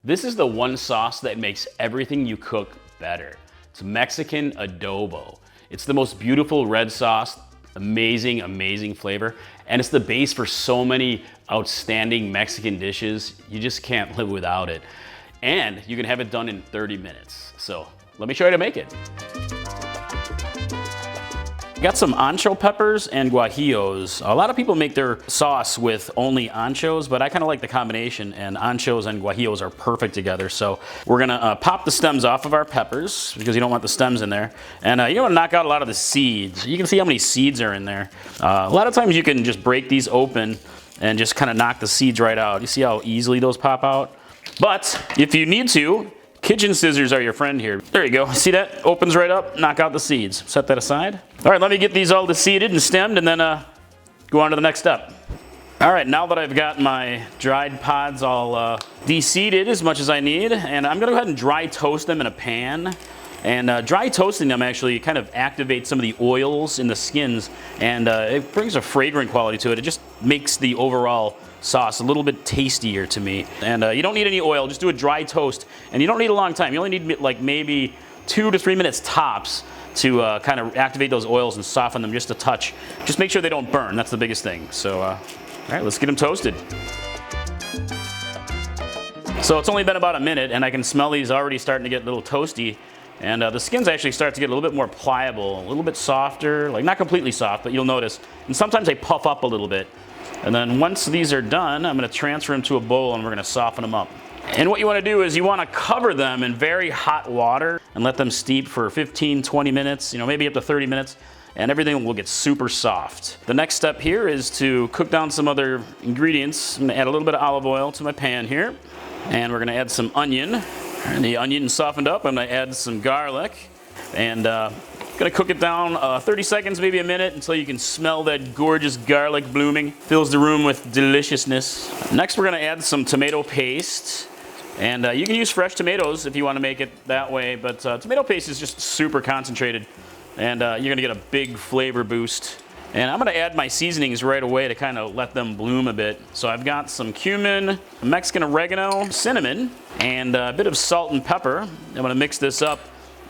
This is the one sauce that makes everything you cook better. It's Mexican Adobo. It's the most beautiful red sauce, amazing, amazing flavor, and it's the base for so many outstanding Mexican dishes. You just can't live without it. And you can have it done in 30 minutes. So let me show you how to make it. Got some ancho peppers and guajillos. A lot of people make their sauce with only anchos, but I kind of like the combination, and anchos and guajillos are perfect together. So we're gonna pop the stems off of our peppers because you don't want the stems in there. And you don't want to knock out a lot of the seeds. You can see how many seeds are in there. A lot of times you can just break these open and just kind of knock the seeds right out. You see how easily those pop out? But if you need to, kitchen scissors are your friend here. There you go. See that? Opens right up, knock out the seeds. Set that aside. All right, let me get these all deseeded and stemmed and then go on to the next step. All right, now that I've got my dried pods all deseeded as much as I need, and I'm gonna go ahead and dry toast them in a pan. And dry toasting them actually kind of activates some of the oils in the skins, and it brings a fragrant quality to it. It just makes the overall sauce a little bit tastier to me. And you don't need any oil, just do a dry toast. And you don't need a long time. You only need like maybe 2 to 3 minutes tops to kind of activate those oils and soften them just a touch. Just make sure they don't burn, that's the biggest thing. So, all right, let's get them toasted. So it's only been about a minute and I can smell these already starting to get a little toasty. And the skins actually start to get a little bit more pliable, a little bit softer, like not completely soft, but you'll notice. And sometimes they puff up a little bit. And then once these are done, I'm gonna transfer them to a bowl and we're gonna soften them up. And what you wanna do is you wanna cover them in very hot water and let them steep for 15, 20 minutes, maybe up to 30 minutes, and everything will get super soft. The next step here is to cook down some other ingredients. I'm gonna add a little bit of olive oil to my pan here, and we're gonna add some onion. And the onion softened up, I'm gonna add some garlic, and gonna cook it down 30 seconds, maybe a minute, until you can smell that gorgeous garlic blooming. Fills the room with deliciousness. Next, we're gonna add some tomato paste. And you can use fresh tomatoes if you wanna make it that way, but tomato paste is just super concentrated, and you're gonna get a big flavor boost. And I'm gonna add my seasonings right away to kind of let them bloom a bit. So I've got some cumin, Mexican oregano, cinnamon, and a bit of salt and pepper. I'm gonna mix this up.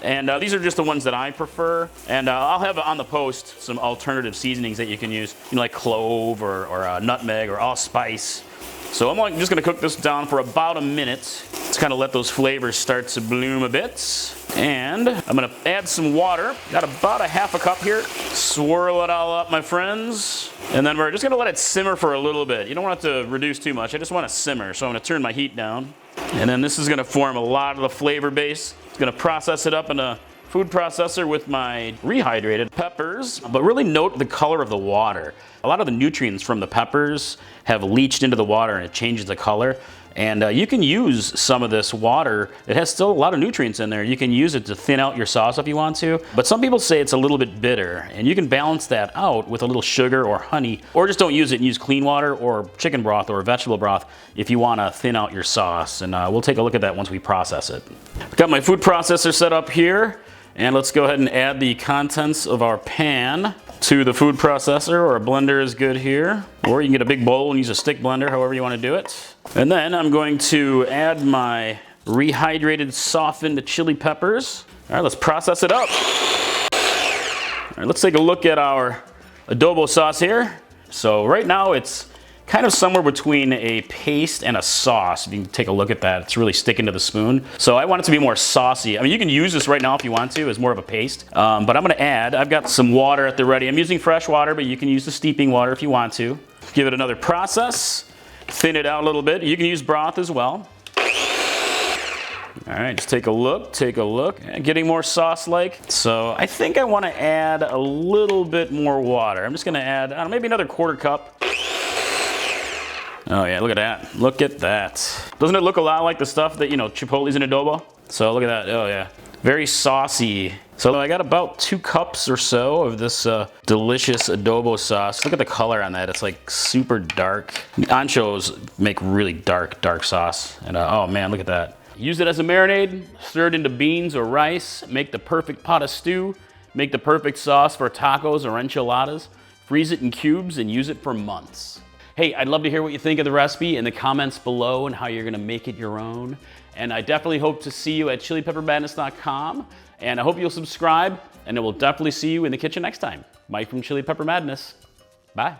And these are just the ones that I prefer. And I'll have on the post some alternative seasonings that you can use, like clove or nutmeg or allspice. So I'm just gonna cook this down for about a minute to kind of let those flavors start to bloom a bit. And I'm gonna add some water. Got about a half a cup here. Swirl it all up, my friends. And then we're just gonna let it simmer for a little bit. You don't want it to reduce too much. I just want it to simmer. So I'm gonna turn my heat down. And then this is gonna form a lot of the flavor base. It's gonna process it up in a food processor with my rehydrated peppers, but really note the color of the water. A lot of the nutrients from the peppers have leached into the water and it changes the color. And you can use some of this water. It has still a lot of nutrients in there. You can use it to thin out your sauce if you want to. But some people say it's a little bit bitter, and you can balance that out with a little sugar or honey, or just don't use it and use clean water or chicken broth or vegetable broth if you want to thin out your sauce. And we'll take a look at that once we process it. I've got my food processor set up here. And let's go ahead and add the contents of our pan to the food processor, or a blender is good here. Or you can get a big bowl and use a stick blender, however you want to do it. And then I'm going to add my rehydrated softened chili peppers. All right, let's process it up. All right, let's take a look at our adobo sauce here. So right now it's kind of somewhere between a paste and a sauce. If you can take a look at that, it's really sticking to the spoon. So I want it to be more saucy. I mean, you can use this right now if you want to as more of a paste, but I'm gonna add, I've got some water at the ready. I'm using fresh water, but you can use the steeping water if you want to. Give it another process, thin it out a little bit. You can use broth as well. All right, just take a look, Getting more sauce-like. So I think I wanna add a little bit more water. I'm just gonna add, maybe another quarter cup. Oh yeah, look at that. Look at that. Doesn't it look a lot like the stuff that, chipotles in adobo? So look at that, oh yeah. Very saucy. So I got about 2 cups or so of this delicious adobo sauce. Look at the color on that, it's like super dark. Anchos make really dark sauce. And oh man, look at that. Use it as a marinade, stir it into beans or rice, make the perfect pot of stew, make the perfect sauce for tacos or enchiladas, freeze it in cubes and use it for months. Hey, I'd love to hear what you think of the recipe in the comments below and how you're gonna make it your own. And I definitely hope to see you at chilipeppermadness.com. And I hope you'll subscribe, and I will definitely see you in the kitchen next time. Mike from Chili Pepper Madness. Bye.